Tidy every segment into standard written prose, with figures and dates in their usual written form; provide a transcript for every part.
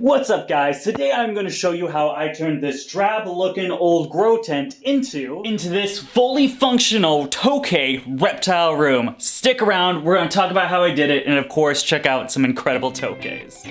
What's up, guys? Today I'm going to show you how I turned this drab-looking old grow tent into this fully functional Tokay reptile room. Stick around, we're going to talk about how I did it, and of course, check out some incredible Tokays.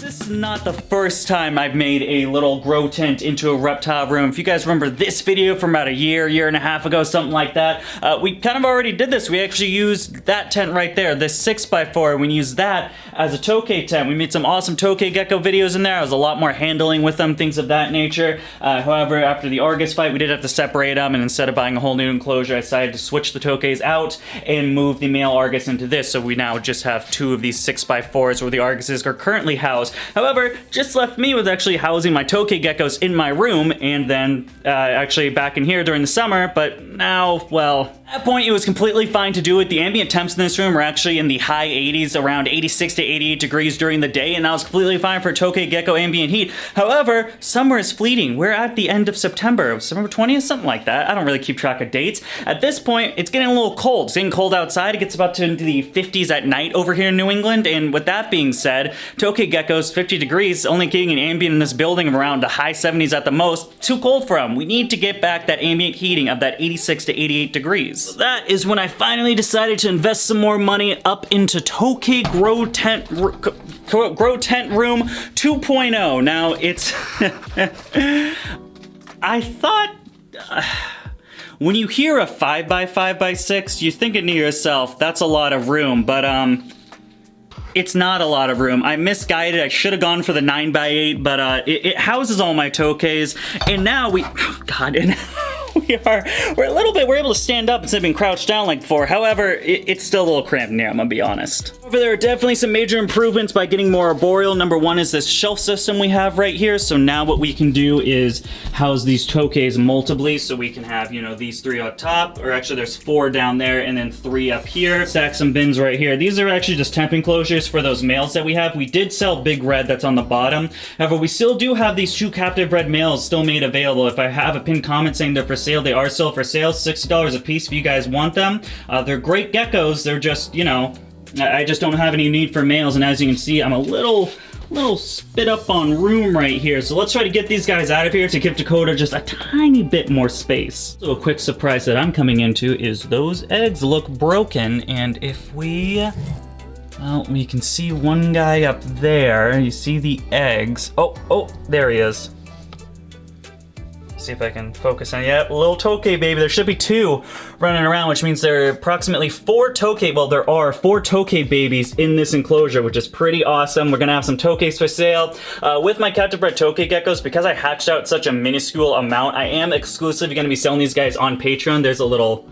This is not the first time I've made a little grow tent into a reptile room. If you guys remember this video from about a year and a half ago, something like that, we kind of already did this. We actually used that tent right there, this 6x4, we used that as a Tokay tent. We made some awesome Tokay Gecko videos in there. I was a lot more handling with them, things of that nature. However, after the Argus fight, we did have to separate them, and instead of buying a whole new enclosure, I decided to switch the Tokays out and move the male Argus into this, so we now just have two of these 6x4s where the Arguses are currently housed. However, just left me with actually housing my Tokay Geckos in my room, and then actually back in here during the summer, but now, well, at that point it was completely fine to do it. The ambient temps in this room are actually in the high 80s, around 86 to 88 degrees during the day, and that was completely fine for Tokay Gecko ambient heat. However, summer is fleeting. We're at the end of September, September 20th, something like that. I don't really keep track of dates. At this point, it's getting a little cold. It's getting cold outside. It gets about to into the 50s at night over here in New England, and with that being said, Tokay Geckos, 50 degrees, only getting an ambient in this building of around the high 70s at the most. Too cold for them. We need to get back that ambient heating of that 86 to 88 degrees. So that is when I finally decided to invest some more money up into Tokay Grow Tent Room 2.0. Now, it's... I thought... when you hear a 5x5x6, you're thinking to yourself, that's a lot of room, but it's not a lot of room. I misguided. I should have gone for the 9x8, but it houses all my Tokays, and now we... Oh, God, and we're able to stand up instead of being crouched down like before. However, it's still a little cramped in here, I'm gonna be honest. However, there are definitely some major improvements by getting more arboreal. Number one is this shelf system we have right here. So now what we can do is house these Tokays multiply. So we can have, you know, these three up top, or actually there's four down there and then three up here. Stack some bins right here. These are actually just temp enclosures for those males that we have. We did sell Big Red, that's on the bottom. However, we still do have these two captive red males still made available. If I have a pinned comment saying they're for sale, they are still for sale, $60 a piece if you guys want them. They're great geckos, they're just, you know, I just don't have any need for males, and as you can see, I'm a little spit up on room right here. So let's try to get these guys out of here to give Dakota just a tiny bit more space. So a quick surprise that I'm coming into is those eggs look broken, and if we... well, we can see one guy up there. You see the eggs. Oh, there he is. See if I can focus on, yeah, little Tokay baby. There should be two running around, which means there are approximately four Tokay, well, there are four Tokay babies in this enclosure, which is pretty awesome. We're gonna have some Tokays for sale. With my captive bred Tokay Geckos, because I hatched out such a minuscule amount, I am exclusively gonna be selling these guys on Patreon. There's a little...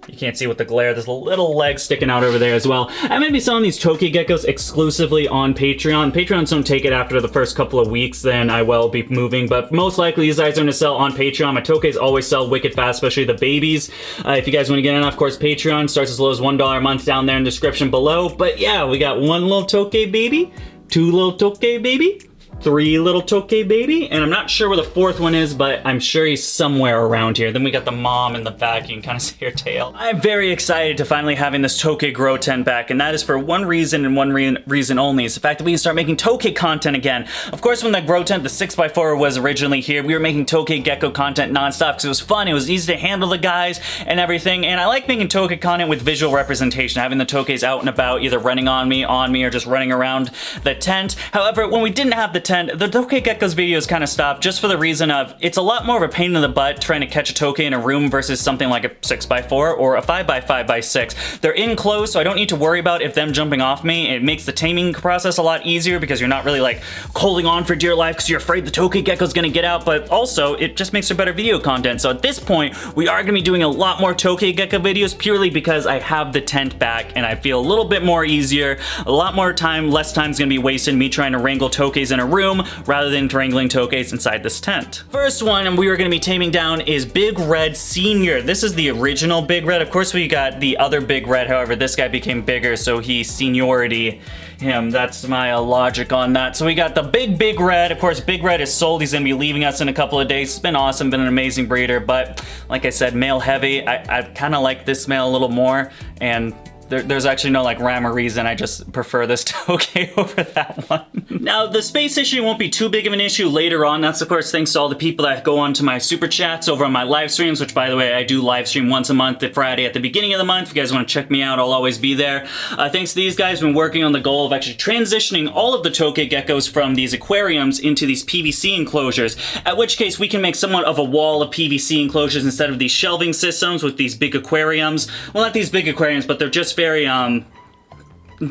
you can't see with the glare, there's a little leg sticking out over there as well. I might be selling these Tokay Geckos exclusively on Patreon. Patreons don't take it after the first couple of weeks, then I will be moving, but most likely these guys are gonna sell on Patreon. My Tokays always sell wicked fast, especially the babies. If you guys wanna get in, of course, Patreon starts as low as $1 a month down there in the description below. But yeah, we got one little Tokay baby, two little Tokay baby, three little Tokay baby, and I'm not sure where the fourth one is, but I'm sure he's somewhere around here. Then we got the mom in the back. You can kind of see her tail. I'm very excited to finally having this Tokay grow tent back, and that is for one reason and one reason only. It's the fact that we can start making Tokay content again. Of course, when the grow tent, the 6x4 was originally here, we were making Tokay Gecko content nonstop because it was fun, it was easy to handle the guys and everything, and I like making Tokay content with visual representation, having the Tokays out and about, either running on me, or just running around the tent. However, when we didn't have the tent, the Tokay Geckos videos kind of stopped just for the reason of it's a lot more of a pain in the butt trying to catch a Tokay in a room versus something like a 6x4 or a 5x5x6. They're in close, so I don't need to worry about if them jumping off me. It makes the taming process a lot easier because you're not really like holding on for dear life because you're afraid the Tokay Gecko's gonna get out, but also it just makes for better video content. So at this point, we are gonna be doing a lot more Tokay Gecko videos purely because I have the tent back and I feel a little bit more easier, a lot more time, less time's gonna be wasted me trying to wrangle Tokays in a room room rather than wrangling tokays inside this tent. First one we are going to be taming down is Big Red Senior. This is the original Big Red. Of course, we got the other Big Red. However, this guy became bigger, so he seniority him. That's my logic on that. So we got the Big Red. Of course, Big Red is sold. He's going to be leaving us in a couple of days. It's been awesome, been an amazing breeder, but like I said, male heavy. I kind of like this male a little more, and there's actually no like rhyme or reason. I just prefer this Tokay over that one. Now, the space issue won't be too big of an issue later on. That's of course thanks to all the people that go on to my super chats over on my live streams, which by the way, I do live stream once a month, the Friday at the beginning of the month. If you guys want to check me out, I'll always be there. Thanks to these guys, I've been working on the goal of actually transitioning all of the Tokay geckos from these aquariums into these PVC enclosures, at which case we can make somewhat of a wall of PVC enclosures instead of these shelving systems with these big aquariums. Well, not these big aquariums, but they're just very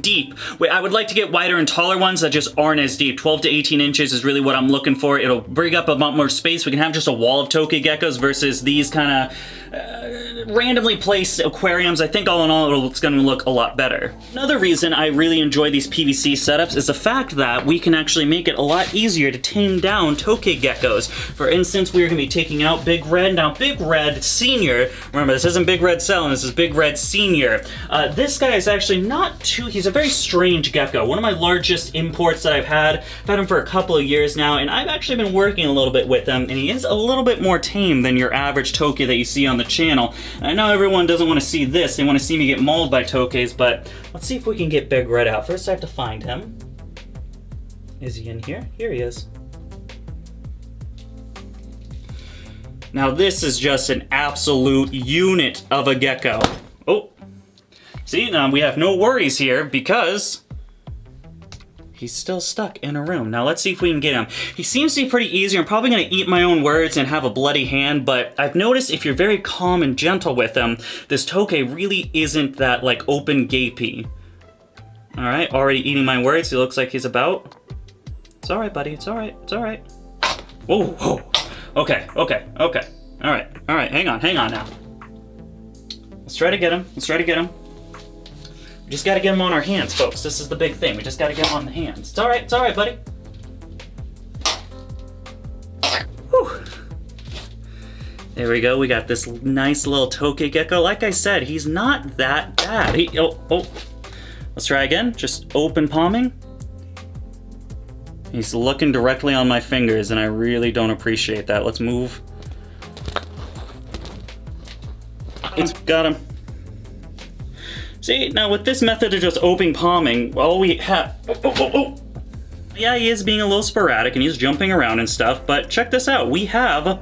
deep. I would like to get wider and taller ones that just aren't as deep. 12 to 18 inches is really what I'm looking for. It'll bring up a lot more space. We can have just a wall of Tokay geckos versus these kind of randomly placed aquariums. I think all in all, it's going to look a lot better. Another reason I really enjoy these PVC setups is the fact that we can actually make it a lot easier to tame down Tokay geckos. For instance, we're going to be taking out Big Red. Now, Big Red Senior, remember this isn't Big Red Selling, this is Big Red Senior. This guy is actually not too, he's a very strange gecko. One of my largest imports that I've had him for a couple of years now, and I've actually been working a little bit with him, and he is a little bit more tame than your average Tokay that you see on the channel. I know everyone doesn't want to see this, they want to see me get mauled by Tokays, but let's see if we can get Big Red out. First I have to find him. Is he in here? Here he is. Now this is just an absolute unit of a gecko. Oh, see, now we have no worries here because he's still stuck in a room. Now let's see if we can get him. He seems to be pretty easy. I'm probably gonna eat my own words and have a bloody hand, but I've noticed if you're very calm and gentle with him, this Tokay really isn't that like open gapey. All right, already eating my words. He looks like he's about. It's all right, buddy, it's all right, it's all right. Whoa, whoa, okay. All right, hang on now. Let's try to get him, We just gotta get him on our hands, folks. This is the big thing. We just gotta get him on the hands. It's all right, buddy. Whew. There we go. We got this nice little Tokay gecko. Like I said, he's not that bad. Oh. Let's try again. Just open palming. He's looking directly on my fingers, and I really don't appreciate that. Let's move. It's got him. See, now with this method of just open palming, all we have... Oh. Yeah, he is being a little sporadic and he's jumping around and stuff, but check this out. We have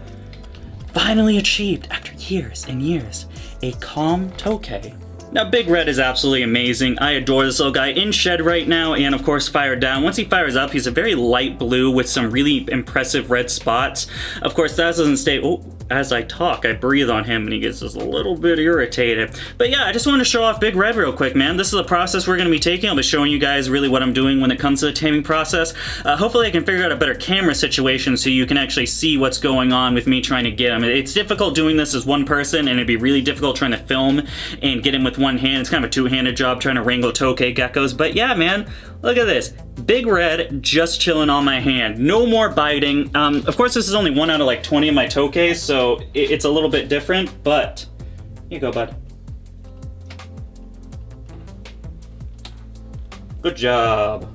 finally achieved, after years and years, a calm Tokay. Now, Big Red is absolutely amazing. I adore this little guy in shed right now, and of course fired down. Once he fires up, he's a very light blue with some really impressive red spots. Of course, that doesn't stay... Oh, as I talk, I breathe on him and he gets just a little bit irritated. But yeah, I just wanted to show off Big Red real quick, man. This is the process we're going to be taking. I'll be showing you guys really what I'm doing when it comes to the taming process. Hopefully I can figure out a better camera situation so you can actually see what's going on with me trying to get him. It's difficult doing this as one person, and it'd be really difficult trying to film and get him with one hand. It's kind of a two-handed job trying to wrangle Tokay geckos. But yeah, man, look at this. Big Red just chilling on my hand. No more biting. Of course, this is only 1 out of like 20 of my Tokays, so it's a little bit different, but here you go, bud. Good job.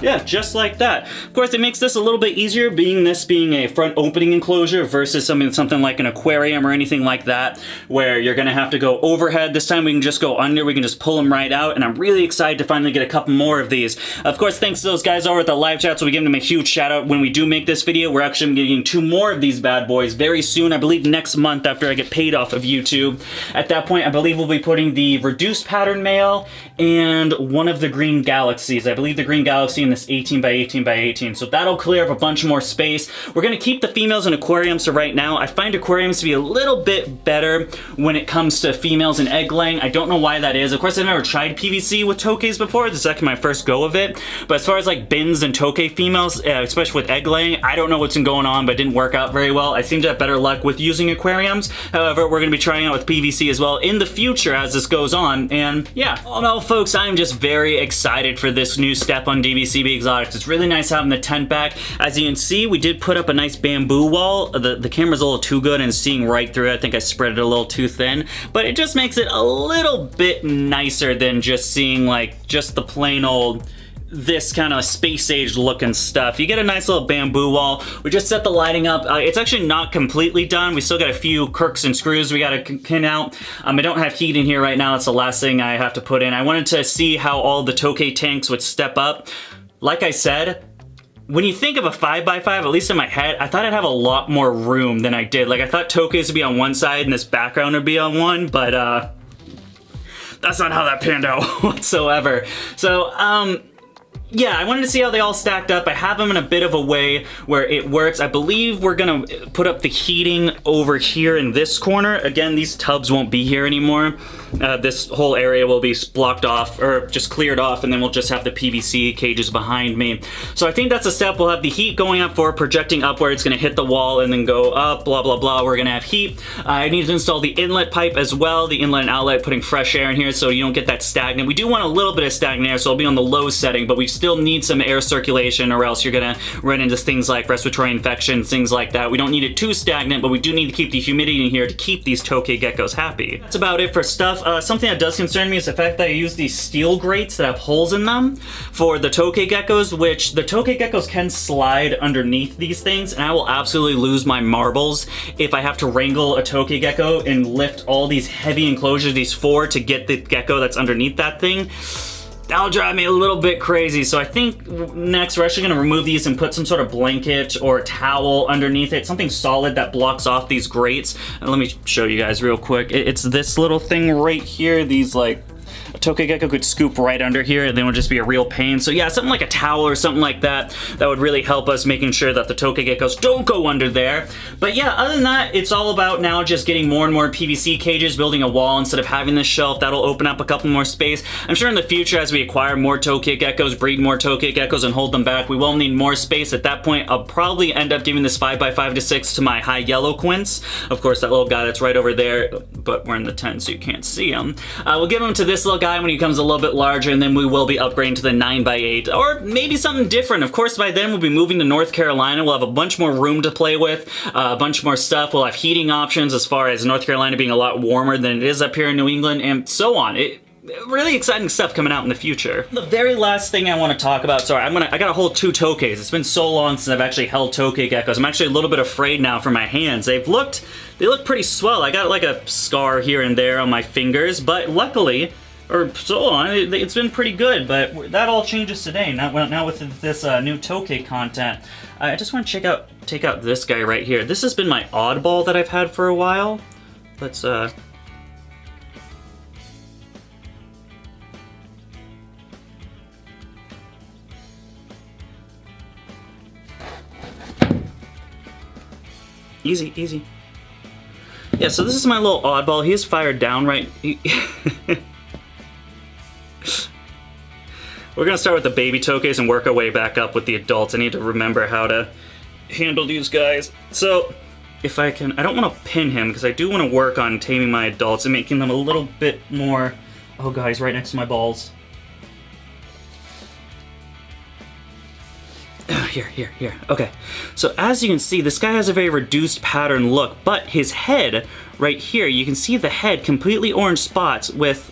Yeah, just like that. Of course, it makes this a little bit easier, this being a front opening enclosure versus something like an aquarium or anything like that, where you're gonna have to go overhead. This time we can just go under, we can just pull them right out, and I'm really excited to finally get a couple more of these. Of course, thanks to those guys over at the live chat, so we give them a huge shout out when we do make this video. We're actually getting 2 more of these bad boys very soon, I believe next month after I get paid off of YouTube. At that point, I believe we'll be putting the reduced pattern male and one of the green galaxies. I believe the green galaxy in this 18 by 18 by 18, so that'll clear up a bunch more space. We're gonna keep the females in aquariums, so right now I find aquariums to be a little bit better when it comes to females and egg laying. I don't know why that is. Of course, I've never tried PVC with Tokays before. This is actually my first go of it, but as far as like bins and Tokay females, especially with egg laying, I don't know what's been going on, but it didn't work out very well. I seem to have better luck with using aquariums. However, we're gonna be trying out with PVC as well in the future as this goes on, and yeah, all in all, folks, I'm just very excited for this new step on DVC. CB Exotics. It's really nice having the tent back. As you can see, we did put up a nice bamboo wall. The camera's a little too good and seeing right through it. I think I spread it a little too thin, but it just makes it a little bit nicer than just seeing like just the plain old this kind of space age looking stuff. You get a nice little bamboo wall. We just set the lighting up. It's actually not completely done. We still got a few crooks and screws we got to pin out. I don't have heat in here right now. It's the last thing I have to put in. I wanted to see how all the Tokay tanks would step up. Like I said, when you think of a 5x5, at least in my head, I thought I'd have a lot more room than I did. Like I thought Tokays would be on one side and this background would be on one, but that's not how that panned out whatsoever. So, yeah, I wanted to see how they all stacked up. I have them in a bit of a way where it works. I believe we're gonna put up the heating over here in this corner. Again, these tubs won't be here anymore. This whole area will be blocked off, or just cleared off, and then we'll just have the PVC cages behind me. So I think that's a step. We'll have the heat going up for projecting upward. It's gonna hit the wall and then go up, blah, blah, blah. We're gonna have heat. I need to install the inlet pipe as well, the inlet and outlet, putting fresh air in here so you don't get that stagnant. We do want a little bit of stagnant air, so it'll be on the low setting, but we still need some air circulation or else you're gonna run into things like respiratory infections, things like that. We don't need it too stagnant, but we do need to keep the humidity in here to keep these Tokay geckos happy. That's about it for stuff. Something that does concern me is the fact that I use these steel grates that have holes in them for the Tokay geckos, which the Tokay geckos can slide underneath these things, and I will absolutely lose my marbles if I have to wrangle a Tokay gecko and lift all these heavy enclosures, these 4, to get the gecko that's underneath that thing. That'll drive me a little bit crazy. So I think next we're actually gonna remove these and put some sort of blanket or towel underneath it, something solid that blocks off these grates. And let me show you guys real quick. It's this little thing right here, these like, a Tokay gecko could scoop right under here and then it would just be a real pain. So yeah, something like a towel or something like that, that would really help us making sure that the Tokay geckos don't go under there. But yeah, other than that, it's all about now just getting more and more PVC cages, building a wall instead of having this shelf. That'll open up a couple more space. I'm sure in the future, as we acquire more Tokay geckos, breed more Tokay geckos and hold them back, we will need more space. At that point, I'll probably end up giving this 5x5 to 6 to my high yellow quince. Of course, that little guy that's right over there, but we're in the tent so you can't see him. We'll give him to this little guy when he becomes a little bit larger, and then we will be upgrading to the 9x8, or maybe something different. Of course, by then we'll be moving to North Carolina. We'll have a bunch more room to play with, a bunch more stuff. We'll have heating options as far as North Carolina being a lot warmer than it is up here in New England, and so on. Really exciting stuff coming out in the future. The very last thing I want to talk about, sorry, I gotta hold 2 Tokays. It's been so long since I've actually held Tokay geckos. I'm actually a little bit afraid now for my hands. They look pretty swell. I got like a scar here and there on my fingers, but luckily, or so on, it's been pretty good, but that all changes today, now with this new Tokay content. I just want to take out this guy right here. This has been my Oddball that I've had for a while. Let's, Easy, easy. Yeah, so this is my little Oddball. He is fired down right... We're gonna start with the baby Tokays and work our way back up with the adults. I need to remember how to handle these guys. So, if I can... I don't want to pin him, because I do want to work on taming my adults and making them a little bit more... Oh, guys, right next to my balls. Here. Okay. So as you can see, this guy has a very reduced pattern look, but his head right here, you can see the head completely orange spots with...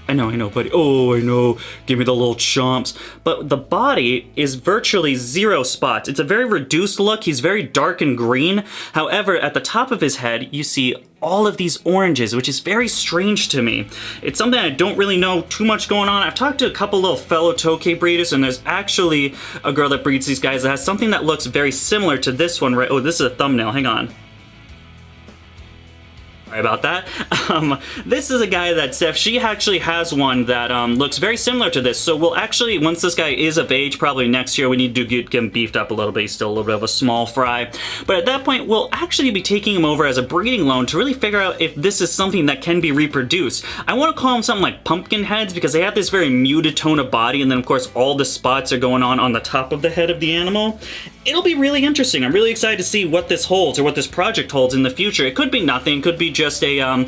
I know, buddy. Oh, I know. Give me the little chomps. But the body is virtually 0 spots. It's a very reduced look. He's very dark and green. However, at the top of his head, you see all of these oranges, which is very strange to me. It's something I don't really know too much going on. I've talked to a couple little fellow Tokay breeders, and there's actually a girl that breeds these guys that has something that looks very similar to this one. Right? Oh, this is a thumbnail. Hang on. Sorry about that. This is a guy that Steph, she actually has one that looks very similar to this. So we'll actually, once this guy is of age, probably next year, we need to get him beefed up a little bit. He's still a little bit of a small fry. But at that point, we'll actually be taking him over as a breeding loan to really figure out if this is something that can be reproduced. I want to call him something like pumpkin heads because they have this very muted tone of body, and then of course all the spots are going on the top of the head of the animal. It'll be really interesting. I'm really excited to see what this holds, or what this project holds in the future. It could be nothing. It could be just a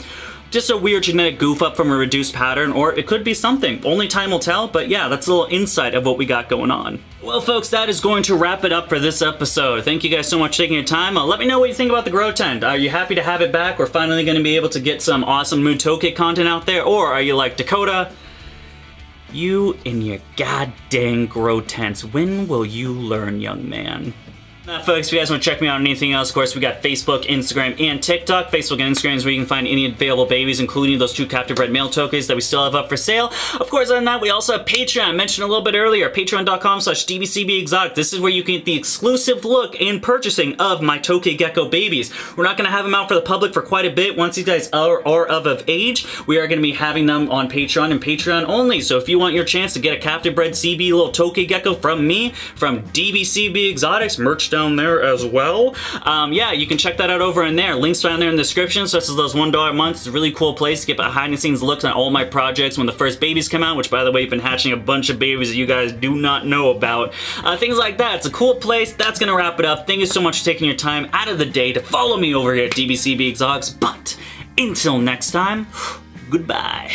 just a weird genetic goof up from a reduced pattern, or it could be something. Only time will tell, but yeah, that's a little insight of what we got going on. Well, folks, that is going to wrap it up for this episode. Thank you guys so much for taking your time. Let me know what you think about the grow tent. Are you happy to have it back? We're finally going to be able to get some awesome new Tokay content out there, or are you like Dakota? You and your goddamn grow tents. When will you learn, young man? Now, folks, if you guys want to check me out on anything else, of course, we got Facebook, Instagram, and TikTok. Facebook and Instagram is where you can find any available babies, including those 2 captive bred male Tokays that we still have up for sale. Of course, other than that, we also have Patreon. I mentioned a little bit earlier, patreon.com/dbcbexotic. This is where you can get the exclusive look and purchasing of my Tokay Gecko babies. We're not going to have them out for the public for quite a bit. Once these guys are of age, we are going to be having them on Patreon and Patreon only. So if you want your chance to get a captive bred CB little Tokay Gecko from me, from DBCB Exotics, merch down there as well. Yeah, you can check that out over in there. Links down there in the description, such as those $1 months. It's a really cool place to get behind the scenes looks on all my projects when the first babies come out, which by the way, I've been hatching a bunch of babies that you guys do not know about. Things like that. It's a cool place. That's gonna wrap it up. Thank you so much for taking your time out of the day to follow me over here at DBCB Exotics. But until next time, goodbye.